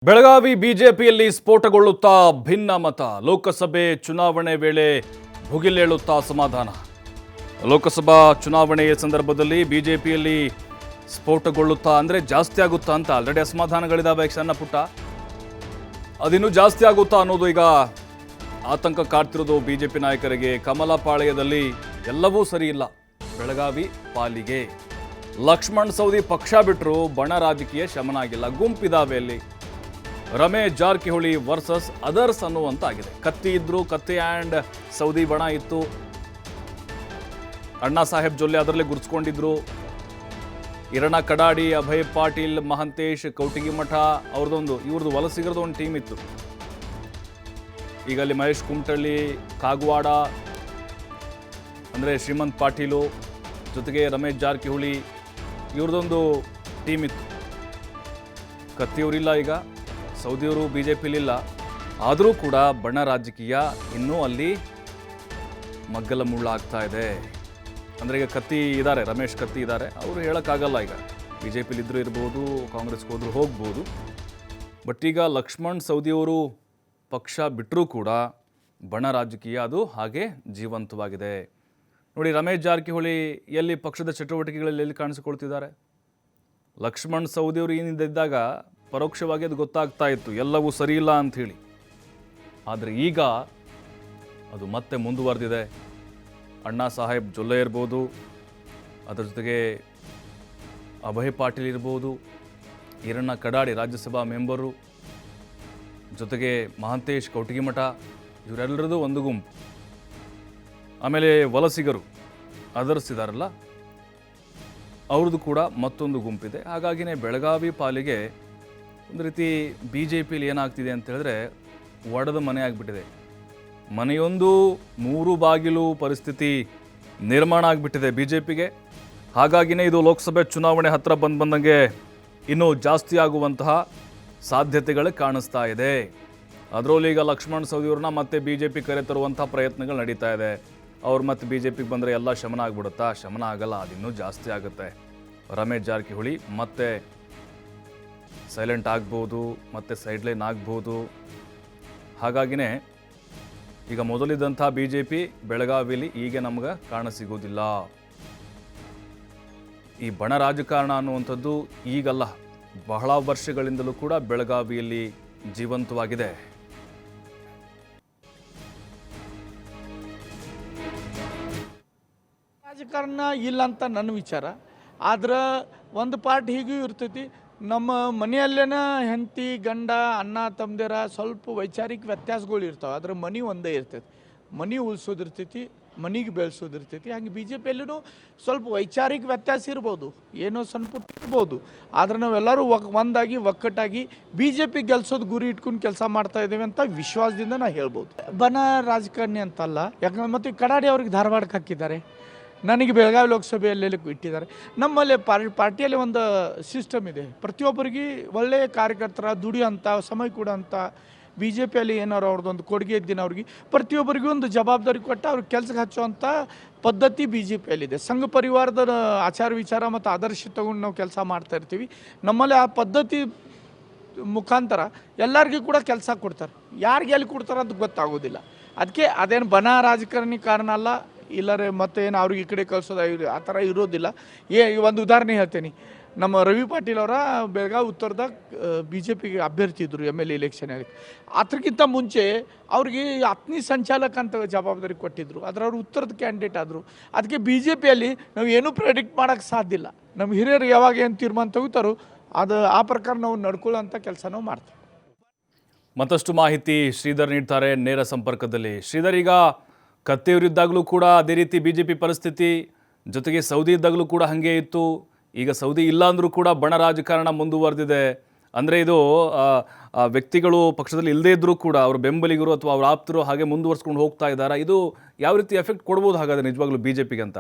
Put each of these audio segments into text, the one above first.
ಬೆಳಗಾವಿ ಬಿಜೆಪಿಯಲ್ಲಿ ಸ್ಫೋಟಗೊಳ್ಳುತ್ತಾ ಭಿನ್ನ ಮತ. ಲೋಕಸಭೆ ಚುನಾವಣೆ ವೇಳೆ ಭುಗಿಲೇಳುತ್ತಾ ಅಸಮಾಧಾನ. ಲೋಕಸಭಾ ಚುನಾವಣೆಯ ಸಂದರ್ಭದಲ್ಲಿ ಬಿಜೆಪಿಯಲ್ಲಿ ಸ್ಫೋಟಗೊಳ್ಳುತ್ತಾ ಅಂದರೆ ಜಾಸ್ತಿ ಆಗುತ್ತಾ ಅಂತ ಆಲ್ರೆಡಿ ಅಸಮಾಧಾನಗಳಿದಾವೆ ಸಣ್ಣ ಪುಟ್ಟ. ಅದಿನ್ನೂ ಜಾಸ್ತಿ ಆಗುತ್ತಾ ಅನ್ನೋದು ಈಗ ಆತಂಕ ಕಾಡ್ತಿರೋದು ಬಿಜೆಪಿ ನಾಯಕರಿಗೆ. ಕಮಲ ಪಾಳೆಯದಲ್ಲಿ ಎಲ್ಲವೂ ಸರಿ ಇಲ್ಲ ಬೆಳಗಾವಿ ಪಾಲಿಗೆ. ಲಕ್ಷ್ಮಣ್ ಸವದಿ ಪಕ್ಷ ಬಿಟ್ಟರು ಬಣ ರಾಜಕೀಯ ಶಮನ ಆಗಿಲ್ಲ. ಗುಂಪಿದಾವೆ ಅಲ್ಲಿ. ರಮೇಶ್ ಜಾರಕಿಹೊಳಿ ವರ್ಸಸ್ ಅದರ್ಸ್ ಅನ್ನುವಂತಾಗಿದೆ. ಕತ್ತಿ ಇದ್ರು, ಕತ್ತಿ ಆ್ಯಂಡ್ ಸೌದಿ ಬಣ ಇತ್ತು. ಅಣ್ಣಾ ಸಾಹೇಬ್ ಜೊಲ್ಲೆ ಅದರಲ್ಲೇ ಗುರುಸ್ಕೊಂಡಿದ್ರು. ಇರಣ ಕಡಾಡಿ, ಅಭಯ್ ಪಾಟೀಲ್, ಮಹಂತೇಶ್, ಕೌಟಿಗಿಮಠ ಇವ್ರದ್ದು ವಲಸಿಗರದು ಒಂದು ಟೀಮ್ ಇತ್ತು. ಈಗ ಅಲ್ಲಿ ಮಹೇಶ್ ಕುಮಟಳ್ಳಿ, ಕಾಗವಾಡ ಅಂದರೆ ಶ್ರೀಮಂತ್ ಪಾಟೀಲು ಜೊತೆಗೆ ರಮೇಶ್ ಜಾರಕಿಹೊಳಿ ಇವ್ರದೊಂದು ಟೀಮ್ ಇತ್ತು. ಕತ್ತಿಯವರಿಲ್ಲ, ಈಗ ಸೌದಿಯವರು ಬಿ ಜೆ ಪಿಲಿಲ್ಲ. ಆದರೂ ಕೂಡ ಬಣ ರಾಜಕೀಯ ಇನ್ನೂ ಅಲ್ಲಿ ಮಗ್ಗಲ ಮುಳ್ಳಾಗ್ತಾ ಇದೆ. ಅಂದರೆ ಈಗ ಕತ್ತಿ ಇದ್ದಾರೆ, ರಮೇಶ್ ಕತ್ತಿ ಇದ್ದಾರೆ, ಅವರು ಹೇಳೋಕ್ಕಾಗಲ್ಲ. ಈಗ ಬಿ ಜೆ ಪಿಲಿದ್ದರೂ ಇರ್ಬೋದು, ಕಾಂಗ್ರೆಸ್ಗೆ ಹೋದರೂ ಹೋಗ್ಬೋದು. ಬಟ್ ಈಗ ಲಕ್ಷ್ಮಣ್ ಸವದಿಯವರು ಪಕ್ಷ ಬಿಟ್ಟರೂ ಕೂಡ ಬಣ ರಾಜಕೀಯ ಅದು ಹಾಗೆ ಜೀವಂತವಾಗಿದೆ. ನೋಡಿ, ರಮೇಶ್ ಜಾರಕಿಹೊಳಿ ಎಲ್ಲಿ ಪಕ್ಷದ ಚಟುವಟಿಕೆಗಳಲ್ಲಿ ಎಲ್ಲಿ ಕಾಣಿಸಿಕೊಳ್ತಿದ್ದಾರೆ. ಲಕ್ಷ್ಮಣ್ ಸವದಿಯವರು ಏನಿದ್ದಾಗ ಪರೋಕ್ಷವಾಗಿ ಅದು ಗೊತ್ತಾಗ್ತಾ ಇತ್ತು ಎಲ್ಲವೂ ಸರಿಯಿಲ್ಲ ಅಂಥೇಳಿ. ಆದರೆ ಈಗ ಅದು ಮತ್ತೆ ಮುಂದುವರೆದಿದೆ. ಅಣ್ಣಾ ಸಾಹೇಬ್ ಜೊಲ್ಲೆ ಇರ್ಬೋದು, ಅದರ ಜೊತೆಗೆ ಅಭಯ್ ಪಾಟೀಲ್ ಇರ್ಬೋದು, ಈರಣ್ಣ ಕಡಾಡಿ ರಾಜ್ಯಸಭಾ ಮೆಂಬರು, ಜೊತೆಗೆ ಮಹಂತೇಶ್ ಕೌಟಿಗಿಮಠ, ಇವರೆಲ್ಲರದು ಒಂದು ಗುಂಪು. ಆಮೇಲೆ ವಲಸಿಗರು ಅದರ್ಸ್ ಇದಾರಲ್ಲ, ಅವ್ರದ್ದು ಕೂಡ ಮತ್ತೊಂದು ಗುಂಪಿದೆ. ಹಾಗಾಗಿನೇ ಬೆಳಗಾವಿ ಪಾಲಿಗೆ ಒಂದು ರೀತಿ ಬಿ ಜೆ ಪಿಲಿ ಏನಾಗ್ತಿದೆ ಅಂತ ಹೇಳಿದ್ರೆ ಒಡೆದ ಮನೆ ಆಗಿಬಿಟ್ಟಿದೆ. ಮನೆಯೊಂದು ಮೂರು ಬಾಗಿಲು ಪರಿಸ್ಥಿತಿ ನಿರ್ಮಾಣ ಆಗಿಬಿಟ್ಟಿದೆ ಬಿ ಜೆ ಪಿಗೆ. ಹಾಗಾಗಿನೇ ಇದು ಲೋಕಸಭೆ ಚುನಾವಣೆ ಹತ್ತಿರ ಬಂದಂಗೆ ಇನ್ನೂ ಜಾಸ್ತಿ ಆಗುವಂತಹ ಸಾಧ್ಯತೆಗಳು ಕಾಣಿಸ್ತಾ ಇದೆ. ಅದರಲ್ಲೂ ಈಗ ಲಕ್ಷ್ಮಣ್ ಸವದಿಯವ್ರನ್ನ ಮತ್ತೆ ಬಿ ಜೆ ಪಿ ಕರೆ ತರುವಂಥ ಪ್ರಯತ್ನಗಳು ನಡೀತಾ ಇದೆ. ಅವ್ರು ಮತ್ತೆ ಬಿ ಜೆ ಪಿಗೆ ಬಂದರೆ ಎಲ್ಲ ಶಮನ ಆಗಿಬಿಡುತ್ತಾ? ಶಮನ ಆಗಲ್ಲ, ಅದಿನ್ನೂ ಜಾಸ್ತಿ ಆಗುತ್ತೆ. ರಮೇಶ್ ಜಾರಕಿಹೊಳಿ ಮತ್ತೆ ಸೈಲೆಂಟ್ ಆಗ್ಬೋದು, ಮತ್ತೆ ಸೈಡ್ಲೈನ್ ಆಗ್ಬೋದು. ಹಾಗಾಗಿನೇ ಈಗ ಮೊದಲಿದ್ದಂಥ ಬಿ ಜೆ ಪಿ ಬೆಳಗಾವಿಲಿ ಈಗ ನಮ್ಗೆ ಕಾಣಸಿಗೋದಿಲ್ಲ. ಈ ಬಣ ರಾಜಕಾರಣ ಅನ್ನುವಂಥದ್ದು ಈಗಲ್ಲ, ಬಹಳ ವರ್ಷಗಳಿಂದಲೂ ಕೂಡ ಬೆಳಗಾವಿಯಲ್ಲಿ ಜೀವಂತವಾಗಿದೆ. ರಾಜಕಾರಣ ಇಲ್ಲ ಅಂತ ನನ್ನ ವಿಚಾರ. ಆದ್ರೆ ಒಂದು ಪಾರ್ಟ್ ಹೀಗೂ ಇರ್ತೈತಿ, ನಮ್ಮ ಮನೆಯಲ್ಲೇನ ಹೆಂಡತಿ ಗಂಡ ಅಣ್ಣ ತಮ್ಮದಿರ ಸ್ವಲ್ಪ ವೈಚಾರಿಕ ವ್ಯತ್ಯಾಸಗಳು ಇರ್ತಾವೆ. ಆದ್ರೆ ಮನೆ ಒಂದೇ ಇರ್ತೈತಿ. ಮನೆ ಉಳಿಸೋದಿರ್ತೈತಿ, ಮನೆಗೆ ಬೆಳೆಸೋದಿರ್ತೈತಿ. ಹಂಗೆ ಬಿ ಜೆ ಪಿಯಲ್ಲೂ ಸ್ವಲ್ಪ ವೈಚಾರಿಕ ವ್ಯತ್ಯಾಸ ಇರ್ಬೋದು, ಏನೋ ಸಣ್ಣ ಪುಟ್ಟ ಇರ್ಬೋದು. ಆದ್ರೆ ನಾವೆಲ್ಲರೂ ಒಂದಾಗಿ ಒಕ್ಕಟ್ಟಾಗಿ ಬಿ ಜೆ ಪಿ ಗೆಲ್ಸೋದು ಗುರಿ ಇಟ್ಕೊಂಡು ಕೆಲಸ ಮಾಡ್ತಾ ಇದ್ದೇವೆ ಅಂತ ವಿಶ್ವಾಸದಿಂದ ನಾ ಹೇಳ್ಬೋದು. ಬಣ ರಾಜಕಾರಣಿ ಅಂತಲ್ಲ, ಯಾಕಂದ್ರೆ ಮತ್ತು ಕಡಾಡಿ ಅವ್ರಿಗೆ ಧಾರವಾಡಕ್ಕೆ ಹಾಕಿದ್ದಾರೆ, ನನಗೆ ಬೆಳಗಾವಿ ಲೋಕಸಭೆಯಲ್ಲಿ ಇಟ್ಟಿದ್ದಾರೆ. ನಮ್ಮಲ್ಲಿ ಪಾರ್ಟಿಯಲ್ಲಿ ಒಂದು ಸಿಸ್ಟಮ್ ಇದೆ, ಪ್ರತಿಯೊಬ್ಬರಿಗೆ ಒಳ್ಳೆಯ ಕಾರ್ಯಕರ್ತರ ದುಡಿಯೋಂಥ ಸಮಯ ಕೊಡೋಂಥ ಬಿ ಜೆ ಪಿಯಲ್ಲಿ ಏನಾರು ಅವ್ರದ್ದೊಂದು ಕೊಡುಗೆ ಇದ್ದೀನಿ, ಅವ್ರಿಗೆ ಪ್ರತಿಯೊಬ್ಬರಿಗೂ ಒಂದು ಜವಾಬ್ದಾರಿ ಕೊಟ್ಟು ಅವ್ರಿಗೆ ಕೆಲಸಕ್ಕೆ ಹಚ್ಚುವಂಥ ಪದ್ಧತಿ ಬಿ ಜೆ ಪಿಯಲ್ಲಿದೆ. ಸಂಘ ಪರಿವಾರದ ಆಚಾರ ವಿಚಾರ ಮತ್ತು ಆದರ್ಶ ತಗೊಂಡು ನಾವು ಕೆಲಸ ಮಾಡ್ತಾ ಇರ್ತೀವಿ. ನಮ್ಮಲ್ಲಿ ಆ ಪದ್ಧತಿ ಮುಖಾಂತರ ಎಲ್ಲರಿಗೂ ಕೂಡ ಕೆಲಸ ಕೊಡ್ತಾರೆ. ಯಾರಿಗೆ ಎಲ್ಲಿ ಕೊಡ್ತಾರೆ ಅಂತ ಗೊತ್ತಾಗೋದಿಲ್ಲ. ಅದಕ್ಕೆ ಅದೇನು ಬಣ ರಾಜಕಾರಣಿ ಕಾರಣ ಅಲ್ಲ, ಇಲ್ಲರೆ ಮತ್ತೇನು ಅವ್ರಿಗೆ ಈ ಕಡೆ ಕಳಿಸೋದು ಆ ಥರ ಇರೋದಿಲ್ಲ. ಒಂದು ಉದಾಹರಣೆ ಹೇಳ್ತೇನೆ. ನಮ್ಮ ರವಿ ಪಾಟೀಲ್ ಅವರ ಬೆಳಗಾವಿ ಉತ್ತರದಾಗ ಬಿ ಜೆ ಪಿಗೆ ಅಭ್ಯರ್ಥಿ ಇದ್ದರು MLA ಎಲೆಕ್ಷನಲ್ಲಿ. ಅದಕ್ಕಿಂತ ಮುಂಚೆ ಅವ್ರಿಗೆ ಅಗ್ನಿ ಸಂಚಾಲಕ ಅಂತ ಜವಾಬ್ದಾರಿ ಕೊಟ್ಟಿದ್ದರು. ಆದರೆ ಅವರು ಉತ್ತರದ ಕ್ಯಾಂಡಿಡೇಟ್ ಆದರು. ಅದಕ್ಕೆ ಬಿ ಜೆ ಪಿಯಲ್ಲಿ ನಾವು ಏನೂ ಪ್ರೆಡಿಕ್ಟ್ ಮಾಡೋಕ್ಕೆ ಸಾಧ್ಯ ಇಲ್ಲ. ನಮ್ಮ ಹಿರಿಯರು ಯಾವಾಗ ಏನು ತೀರ್ಮಾನ ತೆಗಿತಾರೋ ಅದು ಆ ಪ್ರಕಾರ ನಾವು ನಡ್ಕೊಳ್ಳೋಂಥ ಕೆಲಸ ನಾವು ಮಾಡ್ತೀವಿ. ಮತ್ತಷ್ಟು ಮಾಹಿತಿ ಶ್ರೀಧರ್ ನೀಡ್ತಾರೆ ನೇರ ಸಂಪರ್ಕದಲ್ಲಿ. ಶ್ರೀಧರ್, ಈಗ ಕತ್ತಿಯವರಿದ್ದಾಗಲೂ ಕೂಡ ಅದೇ ರೀತಿ ಬಿ ಜೆ ಪಿ ಪರಿಸ್ಥಿತಿ, ಜೊತೆಗೆ ಸೌದಿ ಇದ್ದಾಗಲೂ ಕೂಡ ಹಾಗೆ ಇತ್ತು. ಈಗ ಸೌದಿ ಇಲ್ಲ ಅಂದರೂ ಕೂಡ ಬಣ ರಾಜಕಾರಣ ಮುಂದುವರೆದಿದೆ. ಅಂದರೆ ಇದು ವ್ಯಕ್ತಿಗಳು ಪಕ್ಷದಲ್ಲಿ ಇಲ್ಲದೇ ಇದ್ದರೂ ಕೂಡ ಅವ್ರ ಬೆಂಬಲಿಗರು ಅಥವಾ ಅವ್ರ ಆಪ್ತರು ಹಾಗೆ ಮುಂದುವರ್ಸ್ಕೊಂಡು ಹೋಗ್ತಾ ಇದ್ದಾರೆ. ಇದು ಯಾವ ರೀತಿ ಎಫೆಕ್ಟ್ ಕೊಡ್ಬೋದು ಹಾಗಾದ್ರೆ ನಿಜವಾಗ್ಲೂ ಬಿ ಜೆ ಪಿಗೆ ಅಂತ?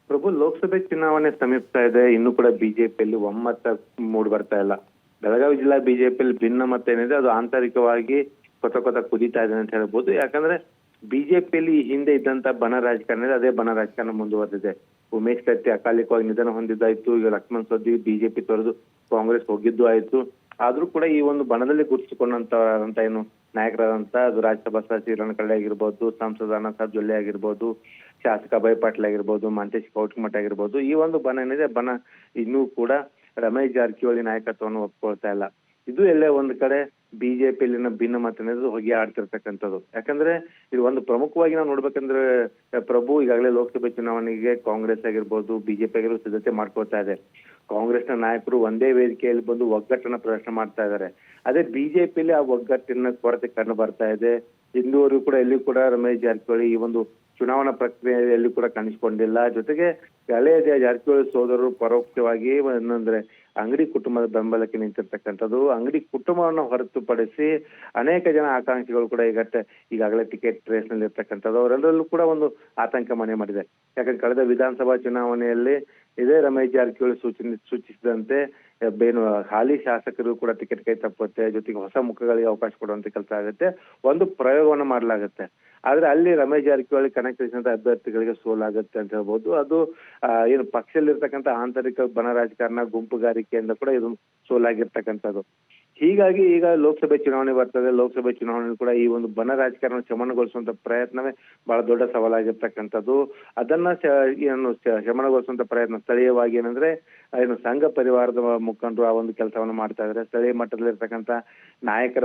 ಪ್ರಭು, ಲೋಕಸಭೆ ಚುನಾವಣೆ ಸಮೀಪಿಸ್ತಾ ಇದೆ. ಇನ್ನೂ ಕೂಡ ಬಿಜೆಪಿಯಲ್ಲಿ ಒಮ್ಮತ ಮೂಡಿ ಬರ್ತಾ ಇಲ್ಲ. ಬೆಳಗಾವಿ ಜಿಲ್ಲಾ ಬಿಜೆಪಿಯಲ್ಲಿ ಭಿನ್ನ ಮತ ಏನಿದೆ ಅದು ಆಂತರಿಕವಾಗಿ ಕೊತ ಕುದೀತಾ ಇದೆ ಅಂತ ಹೇಳ್ಬೋದು. ಯಾಕಂದ್ರೆ ಬಿಜೆಪಿಯಲ್ಲಿ ಹಿಂದೆ ಇದ್ದಂತ ಬಣ ರಾಜಕಾರಣ ಇದೆ, ಅದೇ ಬಣ ರಾಜಕಾರಣ ಮುಂದುವರೆದಿದೆ. ಉಮೇಶ್ ಕತ್ತಿ ಅಕಾಲಿಕವಾಗಿ ನಿಧನ ಹೊಂದಿದ್ದಾಯ್ತು. ಈಗ ಲಕ್ಷ್ಮಣ್ ಸವದಿ ಬಿಜೆಪಿ ತೊರೆದು ಕಾಂಗ್ರೆಸ್ ಹೋಗಿದ್ದು ಆಯ್ತು. ಆದ್ರೂ ಕೂಡ ಈ ಒಂದು ಬಣದಲ್ಲಿ ಗುರುತಿಸಿಕೊಂಡಂತ ಏನು ನಾಯಕರಾದಂತ ಅದು ರಾಜ್ಯಸಭಾ ಸದಸ್ಯ ಹಿರಣ್ಣ ಕರಡಿ ಆಗಿರ್ಬೋದು, ಸಂಸದ ಅಣ್ಣಾಸಾಬ್ ಜೊಲ್ಲೆ ಆಗಿರ್ಬೋದು, ಶಾಸಕ ಅಭಯ್ ಪಾಟೀಲ್ ಆಗಿರ್ಬೋದು, ಮಂತೇಶ್ ಕೌಟಮಠ ಆಗಿರ್ಬೋದು, ಈ ಒಂದು ಬಣ ಏನಿದೆ ಬಣ ಇನ್ನೂ ಕೂಡ ರಮೇಶ್ ಜಾರಕಿಹೊಳಿ ನಾಯಕತ್ವವನ್ನು ಒಪ್ಕೊಳ್ತಾ ಇಲ್ಲ. ಇದು ಎಲ್ಲೇ ಒಂದ್ ಕಡೆ ಬಿಜೆಪಿಯಲ್ಲಿನ ಭಿನ್ನಮತ ಅನ್ನೋದು ಹೊಗೆ ಆಡ್ತಿರ್ತಕ್ಕಂಥದ್ದು. ಯಾಕಂದ್ರೆ ಇದು ಒಂದು ಪ್ರಮುಖವಾಗಿ ನಾವು ನೋಡ್ಬೇಕಂದ್ರೆ ಪ್ರಭು ಈಗಾಗಲೇ ಲೋಕಸಭೆ ಚುನಾವಣೆಗೆ ಕಾಂಗ್ರೆಸ್ ಆಗಿರ್ಬೋದು, ಬಿಜೆಪಿ ಆಗಿರ್ಬೋದು ಸಿದ್ಧತೆ ಮಾಡ್ಕೊಳ್ತಾ ಇದೆ. ಕಾಂಗ್ರೆಸ್ನ ನಾಯಕರು ಒಂದೇ ವೇದಿಕೆಯಲ್ಲಿ ಬಂದು ಒಗ್ಗಟ್ಟನ್ನ ಪ್ರದರ್ಶನ ಮಾಡ್ತಾ ಇದ್ದಾರೆ. ಅದೇ ಬಿಜೆಪಿಯಲ್ಲಿ ಆ ಒಗ್ಗಟ್ಟಿನ ಕೊರತೆ ಕಂಡು ಬರ್ತಾ ಇದೆ. ಇಂದುವರೆಗೂ ಕೂಡ ಎಲ್ಲಿ ಕೂಡ ರಮೇಶ್ ಜಾರಕಿಹೊಳಿ ಈ ಒಂದು ಚುನಾವಣಾ ಪ್ರಕ್ರಿಯೆಯಲ್ಲಿ ಕೂಡ ಕಾಣಿಸಿಕೊಂಡಿಲ್ಲ. ಜೊತೆಗೆ ಹಳೆಯ ಜಾರಕಿಹೊಳಿ ಸೋದರರು ಪರೋಕ್ಷವಾಗಿ ಏನಂದ್ರೆ ಅಂಗಡಿ ಕುಟುಂಬದ ಬೆಂಬಲಕ್ಕೆ ನಿಂತಿರ್ತಕ್ಕಂಥದ್ದು. ಅಂಗಡಿ ಕುಟುಂಬವನ್ನು ಹೊರತುಪಡಿಸಿ ಅನೇಕ ಜನ ಆಕಾಂಕ್ಷಿಗಳು ಕೂಡ ಈಗಾಗಲೇ ಟಿಕೆಟ್ ರೇಸ್ ನಲ್ಲಿ ಇರ್ತಕ್ಕಂಥದ್ದು. ಅವರೆಲ್ಲರಲ್ಲೂ ಕೂಡ ಒಂದು ಆತಂಕ ಮನೆ ಮಾಡಿದೆ. ಯಾಕಂದ್ರೆ ಕಳೆದ ವಿಧಾನಸಭಾ ಚುನಾವಣೆಯಲ್ಲಿ ಇದೇ ರಮೇಶ್ ಜಾರಕಿಹೊಳಿ ಸೂಚಿಸಿದಂತೆ ಏನು ಹಾಲಿ ಶಾಸಕರು ಕೂಡ ಟಿಕೆಟ್ ಕೈ ತಪ್ಪುತ್ತೆ, ಜೊತೆಗೆ ಹೊಸ ಮುಖಗಳಿಗೆ ಅವಕಾಶ ಕೊಡುವಂತ ಕೆಲಸ ಆಗುತ್ತೆ, ಒಂದು ಪ್ರಯೋಗವನ್ನು ಮಾಡಲಾಗುತ್ತೆ. ಆದ್ರೆ ಅಲ್ಲಿ ರಮೇಶ್ ಜಾರಕಿಹೊಳಿ ಕಣಕ್ಕಿಳಿಸಿದಂತ ಅಭ್ಯರ್ಥಿಗಳಿಗೆ ಸೋಲಾಗುತ್ತೆ ಅಂತ ಹೇಳ್ಬೋದು. ಅದು ಏನು ಪಕ್ಷದಲ್ಲಿರ್ತಕ್ಕಂಥ ಆಂತರಿಕ ಬಣ ರಾಜಕಾರಣ, ಗುಂಪುಗಾರಿಕೆಯಿಂದ ಕೂಡ ಇದು ಸೋಲಾಗಿರ್ತಕ್ಕಂಥದ್ದು. ಹೀಗಾಗಿ ಈಗ ಲೋಕಸಭೆ ಚುನಾವಣೆ ಬರ್ತದೆ. ಲೋಕಸಭೆ ಚುನಾವಣೆ ಕೂಡ ಈ ಒಂದು ಬಣ ರಾಜಕಾರಣ ಶಮನಗೊಳಿಸುವಂತ ಪ್ರಯತ್ನವೇ ಬಹಳ ದೊಡ್ಡ ಸವಾಲಾಗಿರ್ತಕ್ಕಂಥದ್ದು. ಅದನ್ನ ಏನು ಶಮನಗೊಳಿಸುವಂತ ಪ್ರಯತ್ನ ಸ್ಥಳೀಯವಾಗಿ ಏನಂದ್ರೆ ಏನು ಸಂಘ ಪರಿವಾರದ ಮುಖಂಡರು ಆ ಒಂದು ಕೆಲಸವನ್ನು ಮಾಡ್ತಾ ಇದ್ದಾರೆ. ಸ್ಥಳೀಯ ಮಟ್ಟದಲ್ಲಿರ್ತಕ್ಕಂಥ ನಾಯಕರ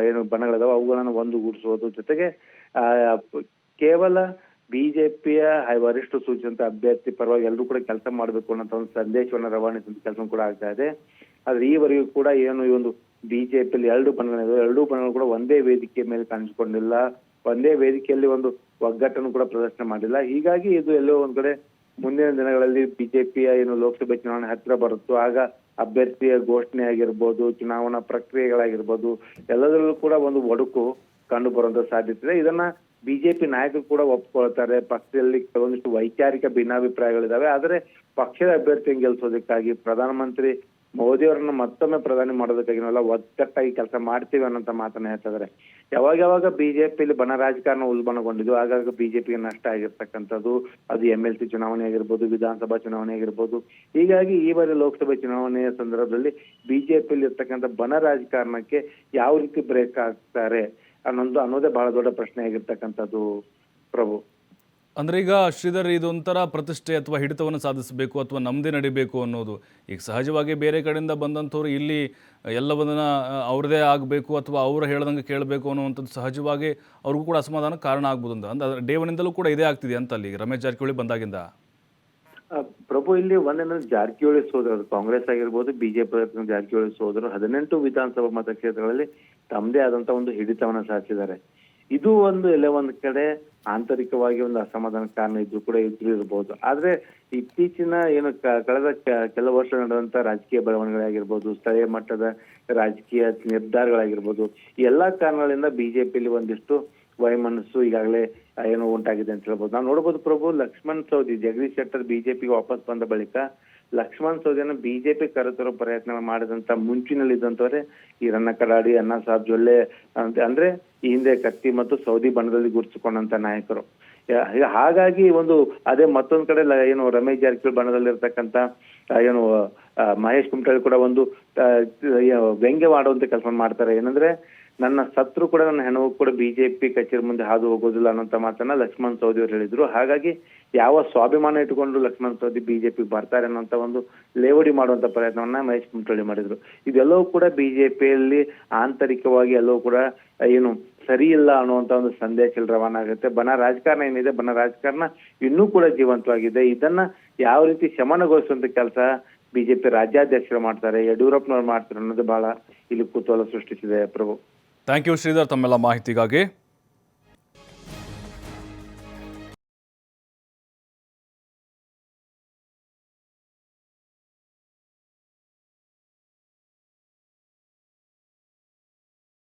ಏನು ಬಣಗಳಿದಾವೆ ಅವುಗಳನ್ನು ಒಂದುಗೂಡಿಸುವುದು, ಜೊತೆಗೆ ಕೇವಲ ಬಿಜೆಪಿಯ ವರಿಷ್ಠ ಸೂಚಿಸಿದಂತ ಅಭ್ಯರ್ಥಿ ಪರವಾಗಿ ಎಲ್ಲರೂ ಕೂಡ ಕೆಲಸ ಮಾಡಬೇಕು ಅನ್ನೋ ಒಂದು ಸಂದೇಶವನ್ನು ರವಾನಿಸುವಂತ ಕೆಲಸ ಕೂಡ ಆಗ್ತಾ ಇದೆ. ಆದ್ರೆ ಈವರೆಗೂ ಕೂಡ ಏನು ಈ ಒಂದು ಬಿಜೆಪಿಯಲ್ಲಿ ಎರಡು ಬಣಗಳು ಕೂಡ ಒಂದೇ ವೇದಿಕೆ ಮೇಲೆ ಕಾಣಿಸಿಕೊಂಡಿಲ್ಲ, ಒಂದೇ ವೇದಿಕೆಯಲ್ಲಿ ಒಂದು ಒಗ್ಗಟ್ಟನ್ನು ಕೂಡ ಪ್ರದರ್ಶನ ಮಾಡಿಲ್ಲ. ಹೀಗಾಗಿ ಇದು ಎಲ್ಲೋ ಒಂದ್ ಕಡೆ ಮುಂದಿನ ದಿನಗಳಲ್ಲಿ ಬಿಜೆಪಿಯ ಏನು ಲೋಕಸಭೆ ಚುನಾವಣೆ ಹತ್ತಿರ ಬರುತ್ತೋ ಆಗ ಅಭ್ಯರ್ಥಿಯ ಘೋಷಣೆ ಆಗಿರ್ಬೋದು, ಚುನಾವಣಾ ಪ್ರಕ್ರಿಯೆಗಳಾಗಿರ್ಬೋದು, ಎಲ್ಲದರಲ್ಲೂ ಕೂಡ ಒಂದು ಒಡುಕು ಕಂಡು ಬರುವಂತ ಸಾಧ್ಯತೆ ಇದೆ. ಇದನ್ನ ಬಿಜೆಪಿ ನಾಯಕರು ಕೂಡ ಒಪ್ಕೊಳ್ತಾರೆ. ಪಕ್ಷದಲ್ಲಿ ಕೆಲವೊಂದಿಷ್ಟು ವೈಚಾರಿಕ ಭಿನ್ನಾಭಿಪ್ರಾಯಗಳಿದಾವೆ. ಆದ್ರೆ ಪಕ್ಷದ ಅಭ್ಯರ್ಥಿಯನ್ನು ಗೆಲ್ಸೋದಕ್ಕಾಗಿ ಪ್ರಧಾನಮಂತ್ರಿ ಮೋದಿ ಅವರನ್ನ ಮತ್ತೊಮ್ಮೆ ಪ್ರಧಾನಿ ಮಾಡೋದಕ್ಕಾಗಿ ನಾವೆಲ್ಲ ಒಗ್ಗಟ್ಟಾಗಿ ಕೆಲಸ ಮಾಡ್ತೀವಿ ಅನ್ನೋಂತ ಮಾತನ್ನ ಹೇಳ್ತಿದ್ದಾರೆ. ಯಾವಾಗ ಬಿಜೆಪಿಯಲ್ಲಿ ಬಣ ರಾಜಕಾರಣ ಉಲ್ಬಣಗೊಂಡಿದ್ದು ಆಗಾಗ ಬಿಜೆಪಿಗೆ ನಷ್ಟ ಆಗಿರ್ತಕ್ಕಂಥದ್ದು, ಅದು MLC ಚುನಾವಣೆ ಆಗಿರ್ಬೋದು, ವಿಧಾನಸಭಾ ಚುನಾವಣೆ ಆಗಿರ್ಬೋದು. ಹೀಗಾಗಿ ಈ ಬಾರಿ ಲೋಕಸಭೆ ಚುನಾವಣೆಯ ಸಂದರ್ಭದಲ್ಲಿ ಬಿಜೆಪಿಯಲ್ಲಿ ಇರ್ತಕ್ಕಂಥ ಬಣ ರಾಜಕಾರಣಕ್ಕೆ ಯಾವ ರೀತಿ ಬ್ರೇಕ್ ಆಗ್ತಾರೆ ಅನ್ನೋದೇ ಬಹಳ ದೊಡ್ಡ ಪ್ರಶ್ನೆ ಆಗಿರ್ತಕ್ಕಂಥದ್ದು ಪ್ರಭು. ಅಂದರೆ ಈಗ ಶ್ರೀಧರ್, ಇದೊಂಥರ ಪ್ರತಿಷ್ಠೆ ಅಥವಾ ಹಿಡಿತವನ್ನು ಸಾಧಿಸಬೇಕು ಅಥವಾ ನಮ್ಮದೇ ನಡಿಬೇಕು ಅನ್ನೋದು ಈಗ ಸಹಜವಾಗಿ ಬೇರೆ ಕಡೆಯಿಂದ ಬಂದಂಥವ್ರು ಇಲ್ಲಿ ಎಲ್ಲವನ್ನ ಅವ್ರದ್ದೇ ಆಗಬೇಕು ಅಥವಾ ಅವ್ರು ಹೇಳ್ದಂಗೆ ಕೇಳಬೇಕು ಅನ್ನುವಂಥದ್ದು ಸಹಜವಾಗಿ ಅವ್ರಿಗೂ ಕೂಡ ಅಸಮಾಧಾನ ಕಾರಣ ಆಗ್ಬೋದು ಅಂತ. ಅಂದ್ರೆ ಡೇ ಒನ್ನಿಂದಲೂ ಕೂಡ ಇದೇ ಆಗ್ತಿದೆ ಅಂತ ಅಲ್ಲಿ ರಮೇಶ್ ಜಾರಕಿಹೊಳಿ ಬಂದಾಗಿಂದ. ಪ್ರಭು, ಇಲ್ಲಿ ಒಂದೇನಂದ್ರೆ ಜಾರಕಿಹೊಳಿ ಸೋದರರು ಕಾಂಗ್ರೆಸ್ ಆಗಿರ್ಬೋದು, ಬಿಜೆಪಿ ಜಾರಕಿಹೊಳಿ ಸೋದರರು 18 ವಿಧಾನಸಭಾ ಮತಕ್ಷೇತ್ರಗಳಲ್ಲಿ ತಮ್ಮದೇ ಆದಂತ ಒಂದು ಹಿಡಿತವನ್ನ ಸಾಧಿಸಿದ್ದಾರೆ. ಇದು ಒಂದು ಎಲ್ಲ ಒಂದ್ ಕಡೆ ಆಂತರಿಕವಾಗಿ ಒಂದು ಅಸಮಾಧಾನ ಕಾರಣ ಇದ್ರು ಇರ್ಬೋದು. ಆದ್ರೆ ಇತ್ತೀಚಿನ ಏನು ಕಳೆದ ಕೆಲವು ವರ್ಷ ನಡೆದಂತ ರಾಜಕೀಯ ಬೆಳವಣಿಗೆಗಳಾಗಿರ್ಬೋದು, ಸ್ಥಳೀಯ ಮಟ್ಟದ ರಾಜಕೀಯ ನಿರ್ಧಾರಗಳಾಗಿರ್ಬೋದು, ಈ ಎಲ್ಲಾ ಕಾರಣಗಳಿಂದ ಬಿಜೆಪಿಯಲ್ಲಿ ಒಂದಿಷ್ಟು ವೈಮನಸ್ಸು ಈಗಾಗಲೇ ಏನೋ ಉಂಟಾಗಿದೆ ಅಂತ ಹೇಳ್ಬೋದು. ನಾವು ನೋಡ್ಬೋದು ಪ್ರಭು, ಲಕ್ಷ್ಮಣ್ ಸವದಿ, ಜಗದೀಶ್ ಶೆಟ್ಟರ್ ಬಿಜೆಪಿಗೆ ವಾಪಸ್ ಬಂದ ಬಳಿಕ ಲಕ್ಷ್ಮಣ್ ಸವದಿಯನ್ನು ಬಿಜೆಪಿ ಕರೆತರೋ ಪ್ರಯತ್ನ ಮಾಡಿದಂತ ಮುಂಚಿನಲ್ಲಿದ್ದಂತವರೇ ಹಿರಣ್ಣ ಕಡಾಡಿ, ಅಣ್ಣಾಸಾಬ್ ಜೊಲ್ಲೆ ಅಂದ್ರೆ ಈ ಹಿಂದೆ ಕತ್ತಿ ಮತ್ತು ಸೌದಿ ಬಣದಲ್ಲಿ ಗುರುತಿಸಿಕೊಂಡಂತ ನಾಯಕರು. ಹಾಗಾಗಿ ಒಂದು ಅದೇ ಮತ್ತೊಂದ್ ಕಡೆ ಏನು ರಮೇಶ್ ಜಾರಕಿಹೊಳಿ ಬಣದಲ್ಲಿರ್ತಕ್ಕಂಥ ಏನು ಮಹೇಶ್ ಕುಮಟಳ್ಳಿ ಕೂಡ ಒಂದು ವ್ಯಂಗ್ಯ ಮಾಡುವಂತ ಕೆಲಸ ಮಾಡ್ತಾರೆ. ಏನಂದ್ರೆ ನನ್ನ ಸತ್ರು ಕೂಡ ನನ್ನ ಹೆಣವು ಕೂಡ ಬಿಜೆಪಿ ಕಚೇರಿ ಮುಂದೆ ಹಾದು ಹೋಗೋದಿಲ್ಲ ಅನ್ನೋಂತ ಮಾತನ್ನ ಲಕ್ಷ್ಮಣ್ ಸವದಿ ಅವರು ಹೇಳಿದ್ರು. ಹಾಗಾಗಿ ಯಾವ ಸ್ವಾಭಿಮಾನ ಇಟ್ಟುಕೊಂಡು ಲಕ್ಷ್ಮಣ್ ಸವದಿ ಬಿಜೆಪಿ ಬರ್ತಾರೆ ಅನ್ನೋಂತ ಒಂದು ಲೇವಡಿ ಮಾಡುವಂತ ಪ್ರಯತ್ನವನ್ನ ಮಹೇಶ್ ಕುಮಟಳ್ಳಿ ಮಾಡಿದ್ರು. ಇದೆಲ್ಲವೂ ಕೂಡ ಬಿಜೆಪಿಯಲ್ಲಿ ಆಂತರಿಕವಾಗಿ ಎಲ್ಲವೂ ಕೂಡ ಏನು ಸರಿ ಇಲ್ಲ ಅನ್ನುವಂತ ಒಂದು ಸಂದೇಶ ರವಾನ ಆಗುತ್ತೆ. ಬಣ ರಾಜಕಾರಣ ಏನಿದೆ, ಬಣ ರಾಜಕಾರಣ ಇನ್ನೂ ಕೂಡ ಜೀವಂತವಾಗಿದೆ. ಇದನ್ನ ಯಾವ ರೀತಿ ಶಮನಗೊಳಿಸುವಂತ ಕೆಲಸ ಬಿಜೆಪಿ ರಾಜ್ಯಾಧ್ಯಕ್ಷರು ಮಾಡ್ತಾರೆ, ಯಡಿಯೂರಪ್ಪನವ್ರು ಮಾಡ್ತಾರೆ ಅನ್ನೋದು ಬಹಳ ಇಲ್ಲಿ ಕುತೂಹಲ ಸೃಷ್ಟಿಸಿದೆ ಪ್ರಭು. ಥ್ಯಾಂಕ್ ಯು ಶ್ರೀಧರ್, ತಮ್ಮೆಲ್ಲ ಮಾಹಿತಿಗಾಗಿ.